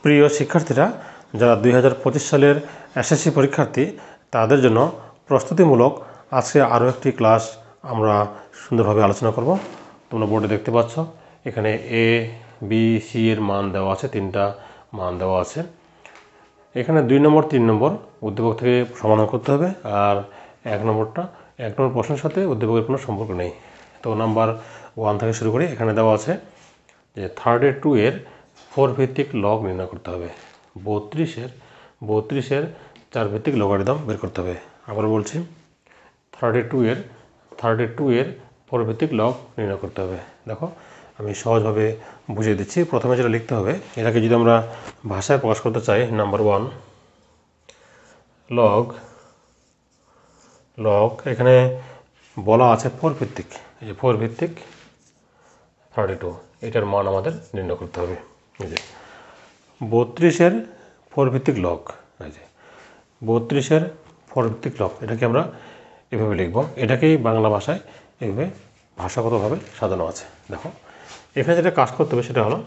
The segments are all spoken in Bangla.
প্রিয় শিক্ষার্থীরা, যারা 2025 সালের এসএসসি পরীক্ষার্থী তাদের জন্য প্রস্তুতিমূলক আজকে আরও একটি ক্লাস আমরা সুন্দরভাবে আলোচনা করব। তোমরা বোর্ডে দেখতে পাচ্ছ এখানে এ বি সি এর মান দেওয়া আছে, 3টা মান দেওয়া আছে। এখানে 2 নম্বর 3 নম্বর উদ্দীপক থেকে সমাধান করতে হবে, আর 1 নম্বর প্রশ্নের সাথে উদ্দীপকের কোনো সম্পর্ক নেই। তো নাম্বার 1 থেকে শুরু করি। এখানে দেওয়া আছে যে 32 এর 4 ভিত্তিক লগ নির্ণয় করতে হবে। 32 এর 4 ভিত্তিক লগারিদম বের করতে হবে। আবার বলছি, 32 এর 4 ভিত্তিক লগ নির্ণয় করতে হবে। দেখো আমি সহজভাবে বুঝিয়ে দিচ্ছি। প্রথমে যেটা লিখতে হবে, এটাকে যদি আমরা ভাষায় প্রকাশ করতে চাই, নাম্বার 1 লগ এখানে বলা আছে 4 ভিত্তিক, এই যে 4 ভিত্তিক 32, এটার মান আমাদের নির্ণয় করতে হবে। এই যে 32 এর 4 ভিত্তিক লগ, এই যে 32 এর 4 ভিত্তিক লগ, এটাকে আমরা এভাবে লিখব। এটাকেই বাংলা ভাষায় এভাবে ভাষাগতভাবে সাজানো আছে। দেখো এখানে যেটা কাজ করতে হবে সেটা হলো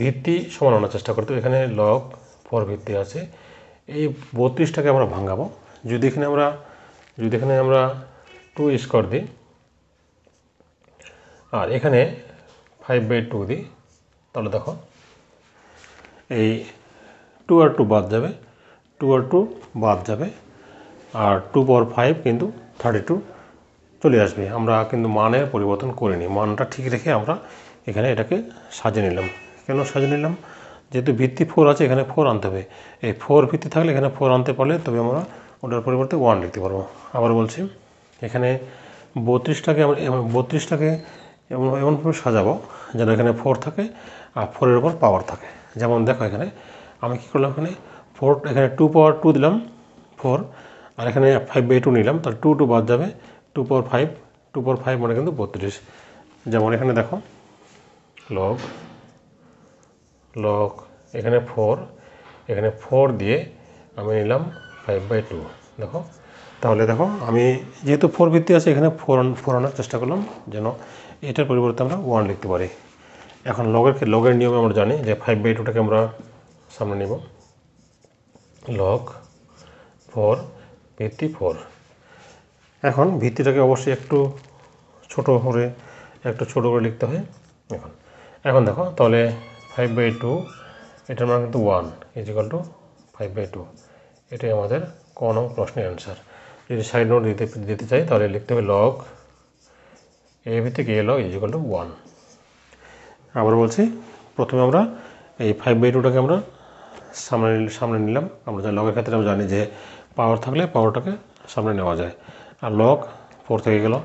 ভিত্তি সমান আনার চেষ্টা করতে হবে। এখানে লগ 4 ভিত্তি আছে, এই 32টাকে আমরা ভাঙাবো। যদি এখানে আমরা 2 স্কোয়ার দিই আর এখানে 5/2 দিই, তাহলে দেখো এই 2 আর 2 বাদ যাবে, 2 আর 2 বাদ যাবে, আর 2 পাওয়ার 5 কিন্তু 32 চলে আসবে। আমরা কিন্তু মানের পরিবর্তন করিনি, মানটা ঠিক রেখে আমরা এখানে এটাকে সাজিয়ে নিলাম। কেন সাজিয়ে নিলাম? যেহেতু ভিত্তি 4 আছে, এখানে 4 আনতে হবে। এই 4 ভিত্তি থাকলে এখানে 4 আনতে পারলে তবে আমরা ওটার পরিবর্তে 1 লিখতে পারবো। আবার বলছি, এখানে 32টাকে এমনভাবে সাজাবো যেন এখানে 4 থাকে আর 4-এর উপর পাওয়ার থাকে। যেমন দেখো এখানে আমি কী করলাম, এখানে 4, এখানে 2 পাওয়ার 2 দিলাম 4, আর এখানে 5/2 নিলাম, তাহলে 2 বাদ যাবে, 2 পাওয়ার 5 মানে কিন্তু 32। যেমন এখানে দেখো লগ এখানে 4 দিয়ে আমি নিলাম 5/2। দেখো তাহলে দেখো আমি যেহেতু 4 ভিত্তি আছে, এখানে 4 আনার চেষ্টা করলাম যেন এটার পরিবর্তে আমরা 1 লিখতে পারি। এখন লগের নিয়মে আমরা জানি যে 5/2টাকে আমরা সামনে নিব, লগ 4 ভিত্তি 4। এখন ভিত্তিটাকে অবশ্যই একটু ছোট করে লিখতে হয়। এখন দেখো তাহলে 5/2 এটার মান কিন্তু 1 = 5/2। এটাই আমাদের ক নং প্রশ্নের অ্যান্সার। যদি সাইড নোট দিতে চাই তাহলে লিখতে হবে লগ এ ভিত্তিক এ লগ = 1। আবার বলছি, প্রথমে আমরা এই 5/2টাকে আমরা সামনে নিলাম। আমরা লগের ক্ষেত্রে আমরা জানি যে পাওয়ার থাকলে পাওয়ারটাকে সামনে নেওয়া যায়, আর লগ 4 থেকে গেল।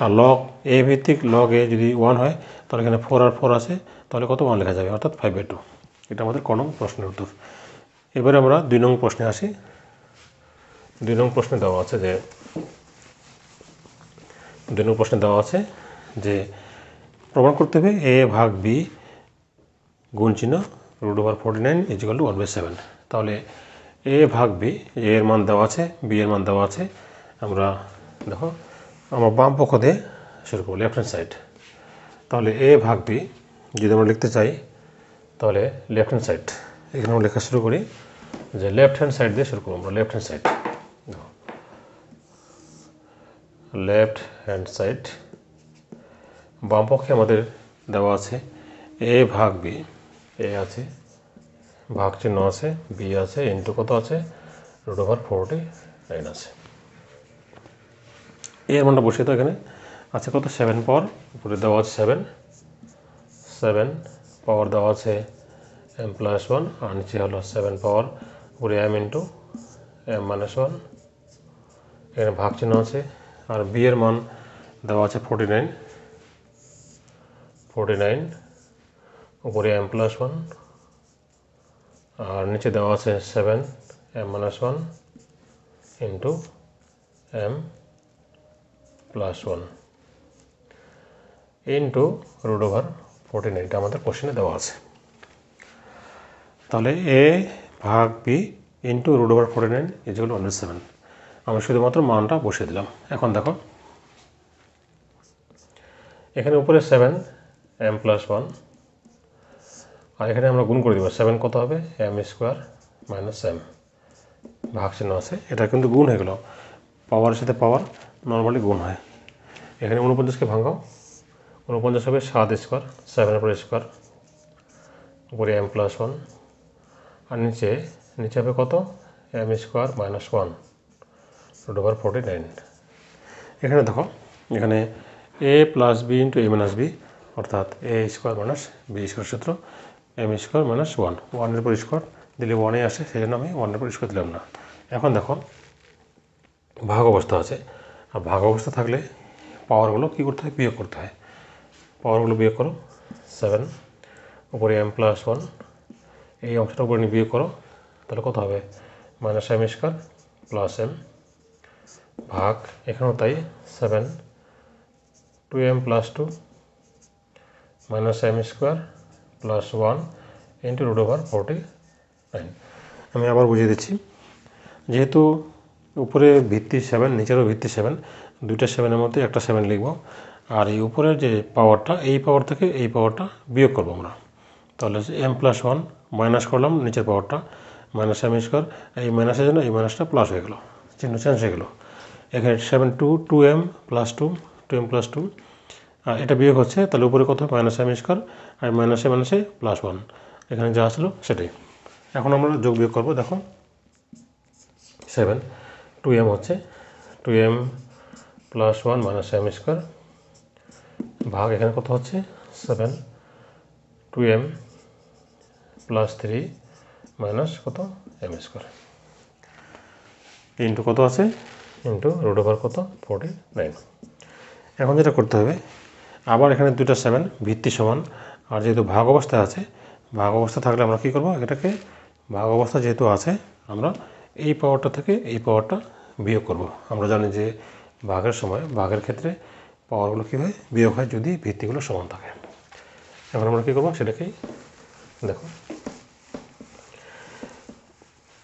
আর লগ এ ভিত্তিক লগ এ যদি 1 হয় তাহলে এখানে 4 আর 4 আছে, তাহলে কত 1 লেখা যাবে, অর্থাৎ 5/2। এটা আমাদের ক নং প্রশ্নের উত্তর। এবারে আমরা 2 নং প্রশ্নে আসি। 2 নং প্রশ্নে দেওয়া আছে যে প্রমাণ করতে হবে a ভাগ b গুণ চিহ্ন √49 = 1/7। তাহলে a ভাগ b, a এর মান দেওয়া আছে, b এর মান দেওয়া আছে। আমরা দেখো আমরা বাম পক্ষ দিয়ে শুরু করব, লেফট হ্যান্ড সাইড। তাহলে a ভাগ b যদি আমরা লিখতে চাই তাহলে লেফট হ্যান্ড সাইড, এখানে আমরা লেখা শুরু করি যে লেফট হ্যান্ড সাইড দিয়ে শুরু করব আমরা। লেফট হ্যান্ড সাইড বাম পক্ষে আমাদের দেওয়া আছে a ভাগ b, a আছে, ভাগ চিহ্ন আছে, b আছে, ইন্টু কত আছে, √49 আছে। এর মানটা বসিয়ে তো এখানে আছে কত, 7 পাওয়ার, উপরে দেওয়া আছে 7 পাওয়ার দেওয়া আছে m+1, আর নিচে হলো 7 পাওয়ার উপরে m ইন্টু m-1, এখানে ভাগ চিহ্ন আছে। আর b এর মান দেওয়া আছে 49 উপরে m+1, আর নিচে দেওয়া আছে 7 m-1 ইন্টু m+1 ইন্টু √49। এটা আমাদের কোশ্চেনে দেওয়া আছে। তাহলে a ভাগ b ইন্টু √49 = 1/7। আমি শুধুমাত্র মানটা বসিয়ে দিলাম। এখন দেখো এখানে উপরে 7 m+1 আর এখানে আমরা গুণ করে দেবো 7 কত হবে এম স্কোয়ার মাইনাস এম, ভাগ চিহ্ন আছে, এটা কিন্তু গুণ হয়ে গেল, পাওয়ারের সাথে পাওয়ার নর্মালি গুণ হয়। এখানে 49কে ভাঙাও, 49 হবে 7 স্কোয়ার, 7 উপরে স্কোয়ার উপরে এম প্লাস 1, আর নিচে হবে কত M square minus 1 root over 49। এখানে দেখো এখানে A plus B into A minus B, অর্থাৎ A square minus B square সূত্র এম স্কোয়ার মাইনাস 1, 1-এর উপর স্কোয়ার দিলে 1-এ আসে, সেই জন্য আমি 1-এর উপর স্কোয়ার দিলাম না। এখন দেখো ভাগ অবস্থা আছে, আর ভাগ অবস্থা থাকলে পাওয়ারগুলো কী করতে হয়, বিয়োগ করতে হয়। পাওয়ারগুলো বিয়োগ করো, 7 উপরে এম প্লাস 1, এই অংশটার উপরে নিয়ে বিয়োগ করো, তাহলে কত হবে minus M square plus M, ভাগ এখানেও তাই 7 2m plus 2 minus M square plus 1 into root over 49। আমি আবার বুঝিয়ে দিচ্ছি, যেহেতু উপরে ভিত্তি 7 নিচেরও ভিত্তি 7, দুইটা 7-এর মধ্যে একটা 7 লিখব, আর এই উপরের যে পাওয়ারটা এই পাওয়ার থেকে এই পাওয়ারটা বিয়োগ করবো আমরা, তাহলে এম প্লাস 1 মাইনাস করলাম নিচের পাওয়ারটা মাইনাস এম স্কোয়ার, এই মাইনাসের জন্য এই মাইনাসটা প্লাস হয়ে গেল, চিহ্ন চেঞ্জ হয়ে গেল। এখানে 7 2m প্লাস 2m প্লাস 2, আর এটা বিয়োগ হচ্ছে, তাহলে উপরে কত মাইনাস এম স্কোয়ার আর মাইনাসে প্লাস 1, এখানে যা আসলো সেটাই। এখন আমরা যোগ বিয়োগ করবো, দেখো 7 2m হচ্ছে 2m plus 1 minus M square, ভাগ এখানে কত হচ্ছে 7 2m প্লাস 3 মাইনাস কত এম স্কোয়ার ইন্টু কত আছে ইন্টু রুট ওভার কত 49। এখন যেটা করতে হবে, আবার এখানে দুইটা 7 ভিত্তি সমান, আর যেহেতু ভাগ অবস্থায় আছে, ভাগ অবস্থা থাকলে আমরা কী করবো, এটাকে ভাগ অবস্থা যেহেতু আছে আমরা এই পাওয়ারটা থেকে এই পাওয়ারটা বিয়োগ করব। আমরা জানি যে ভাগের সময় ভাগের ক্ষেত্রে পাওয়ারগুলো কী হয়, বিয়োগ হয় যদি ভিত্তিগুলো সমান থাকে। এখন আমরা কী করবো সেটাকেই দেখো,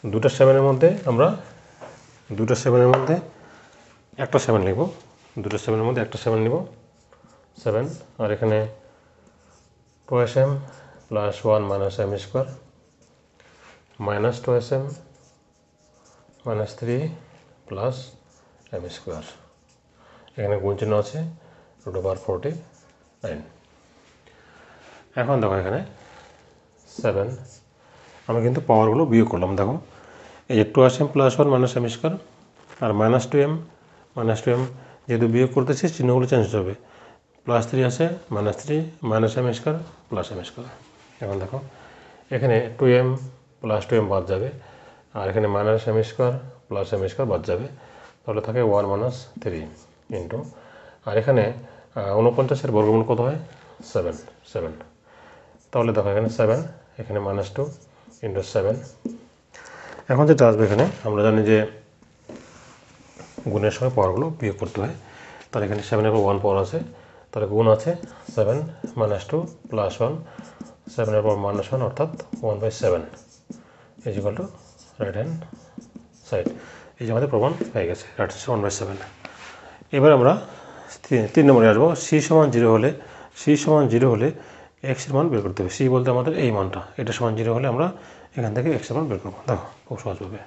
দুটা 7-এর মধ্যে আমরা দুটো 7-এর মধ্যে একটা 7 লিখব, দুটো 7-এর মধ্যে একটা 7 নিব 7, আর এখানে 2m plus 1 minus M square minus 2m minus 3 plus M square, এখানে গুণ চিহ্ন আছে রুট ওভার 49। এখন দেখো এখানে 7 আমি কিন্তু পাওয়ারগুলো বিয়োগ করলাম, দেখো এই যে 2m plus 1 minus M square আর মাইনাস 2m যেহেতু বিয়োগ করতেছি চিহ্নগুলো চেঞ্জ হবে, প্লাস 3 আছে minus 3 minus M square plus M square. এখন দেখো এখানে 2m প্লাস 2m বাদ যাবে, আর এখানে minus M square plus M square বাদ যাবে, তাহলে থাকে 1 মাইনাস 3 ইন্টু, আর এখানে 49-এর বর্গমূল কত হয় 7, তাহলে দেখো এখানে 7 এখানে মাইনাস 2 ইন্টু 7। এখন যেটা আসবে এখানে আমরা জানি যে গুণের সময় পাওয়ারগুলো বিয়োগ করতে হয়, তাহলে এখানে 7-এর উপর 1 পাওয়ার আছে, তাহলে গুণ আছে 7 মাইনাস 2 প্লাস 1, 7-এর উপর মাইনাস 1 অর্থাৎ 1/7 is equal two right hand side. এই যে আমাদের প্রমাণ হয়ে গেছে, রাইট হচ্ছে 1/7। এবার আমরা 3 নম্বরে আসবো, সি সমান 0 হলে এক্সের মান বের করতে হবে। সি বলতে আমাদের এই মানটা, এটা সমান 0 হলে আমরা এখান থেকে এক্সের মান বের করবো। দেখো খুব সহজভাবে,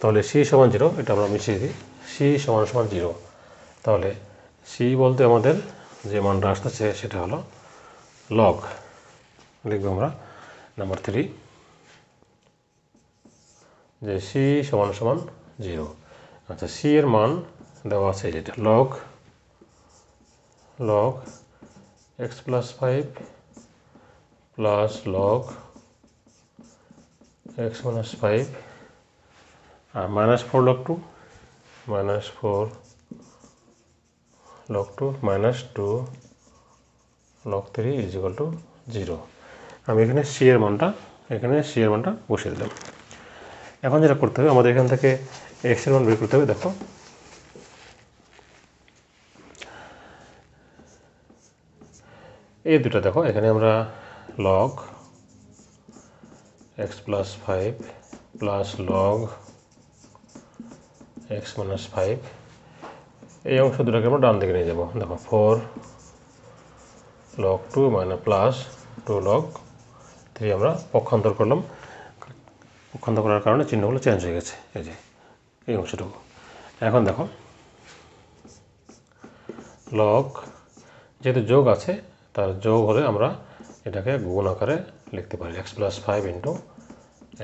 তাহলে সি সমান 0, এটা আমরা মিশিয়ে দিই, সি সমান 0, তাহলে সি বলতে আমাদের যে মানটা আসতেছে সেটা হলো লগ, লিখবো আমরা নাম্বার 3 যে সি সমান 0। আচ্ছা, সি এর মান দেওয়া আছে যেটা log X plus 5 plus log X minus 5 আর minus 4 log 2 minus 4 log 2 minus 2 log 3 is equal to 0। আমি এখানে সি এর মানটা বসিয়ে দিলাম। এখন যেটা করতে হবে, আমাদের এখান থেকে এক্স এর মান বের করতে হবে। দেখো এই দুটো দেখো, এখানে আমরা log X plus 5 plus log X minus 5 এই অংশ দুটোকে আমরা ডান দিকে নিয়ে যাবো। দেখো 4 log 2 মাইনাস প্লাস 2 log 3 আমরা পক্ষান্তর করলাম। পক্ষান্তর করার কারণে চিহ্নগুলো চেঞ্জ হয়ে গেছে, এই যে এই অংশটুকু। এখন দেখো লগ যেহেতু যোগ আছে, তার যোগ হলে আমরা এটাকে গুণ আকারে লিখতে পারি, x plus 5 into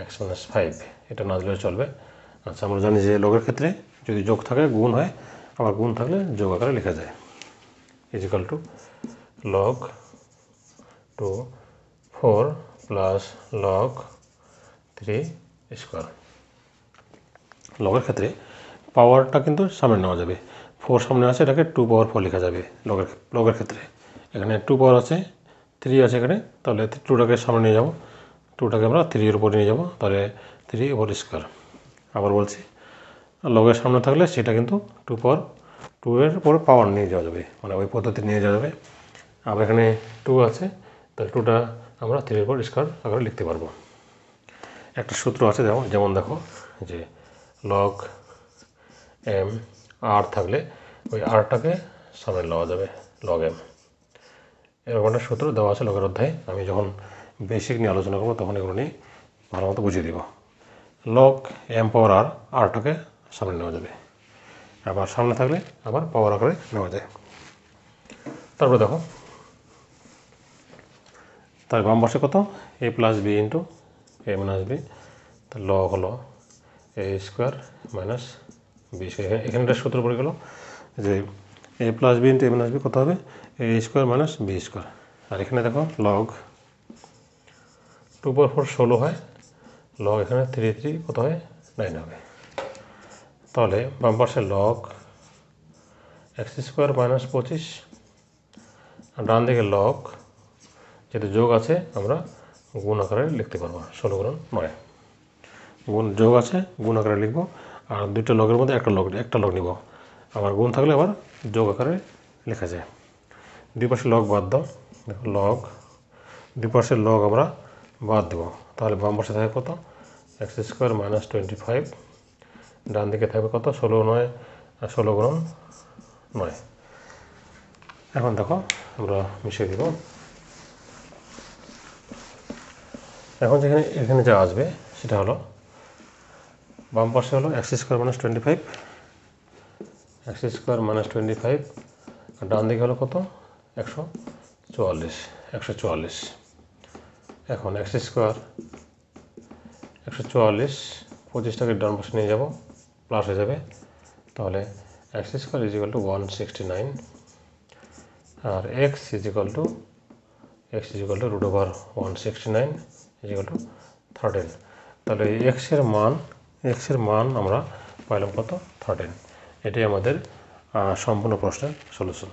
x minus 5। এটা না দিলেও চলবে। আচ্ছা, আমরা জানি যে লগের ক্ষেত্রে যদি যোগ থাকে গুণ হয়, আবার গুণ থাকলে যোগ আকারে লেখা যায়। Equal to log 2 4 plus log 3 square. লগের ক্ষেত্রে পাওয়ারটা কিন্তু সামনে নেওয়া যাবে। 4 সামনে আছে, এটাকে 2 পাওয়ার 4 লেখা যাবে লগের ক্ষেত্রে। এখানে 2 পাওয়ার আছে, 3 আছে এখানে, তাহলে 2টাকে সামনে নিয়ে যাব, 2টাকে আমরা 3 এর উপরে নিয়ে যাব, তাহলে 3 ওভার স্কোয়ার। আবার বলছি, লগের সামনে থাকলে সেটা কিন্তু 2 পাওয়ার 2 এর উপরে পাওয়ার নিয়ে যাওয়া যাবে, মানে ওই পদ্ধতি নিয়ে যাওয়া যাবে। আবার এখানে 2 আছে, তাহলে 2টা আমরা 3 এর উপর স্কোয়ার আকারে লিখতে পারবো। একটা সূত্র আছে, যেমন দেখো যে লগ এম আর থাকলে ওই আরটাকে সামনে নেওয়া যাবে, লগ এম। এরকম একটা সূত্র দেওয়া আছে লগের অধ্যায়ে। আমি যখন বেসিক নিয়ে আলোচনা করবো তখন এগুলো নিয়ে ভালো মতো বুঝিয়ে দিব। লগ এম পাওয়ার আর, আরটাকে সামনে নেওয়া যাবে, আবার সামনে থাকলে আবার পাওয়ার আকারে নেওয়া যায়। তারপরে দেখো, তার বাম পাশে কত, এ plus B into A minus B. তার লগ হলো এ স্কোয়ার মাইনাস বি স্কোয়ার। এখানে একটা সূত্র পড়ে গেল যে এ plus B into A minus B কত হবে, এ স্কোয়ার মাইনাস বি স্কোয়ার। আর এখানে দেখো লগ 2 পাওয়ার 4 16 হয়, লগ এখানে 3 3 কত হয়, 9 হবে। তাহলে বাম পাশে লগ এক্স স্কোয়ার মাইনাস 25, আর ডান দিকে লগ যেহেতু যোগ আছে আমরা গুণ আকারে লিখতে পারবো, 16 গুণ 9। গুণ যোগ আছে, গুণ আকারে লিখবো, আর দুইটা লগের মধ্যে একটা লগ নিব। আবার গুণ থাকলে আবার যোগ আকারে লেখা যায়। দুই পাশে লগ বাদ দাও, দেখো লগ দুই পাশের লগ আমরা বাদ দেবো, তাহলে বাম পাশে থাকে কত, এক্স স্কোয়ার মাইনাস 25, ডান দিকে থাকবে কত, 16 9 আর 16 গুণ 9। এখন দেখো আমরা মিশিয়ে দিব। এখন এখানে যা আসবে সেটা হলো বাম পাশে হলো x square minus 25, x square minus 25, আর ডান দিকে হলো কত, 144। এখন এক্স স্কোয়ার 144, 25টাকে ডান পাশে নিয়ে যাব, প্লাস হয়ে যাবে, তাহলে X square is equal to 169, আর X is equal to root over 169 is equal to 13। তাহলে এক্সের মান আমরা পাইলাম কত, 13। এটাই আমাদের সম্পূর্ণ প্রশ্নের সলিউশন।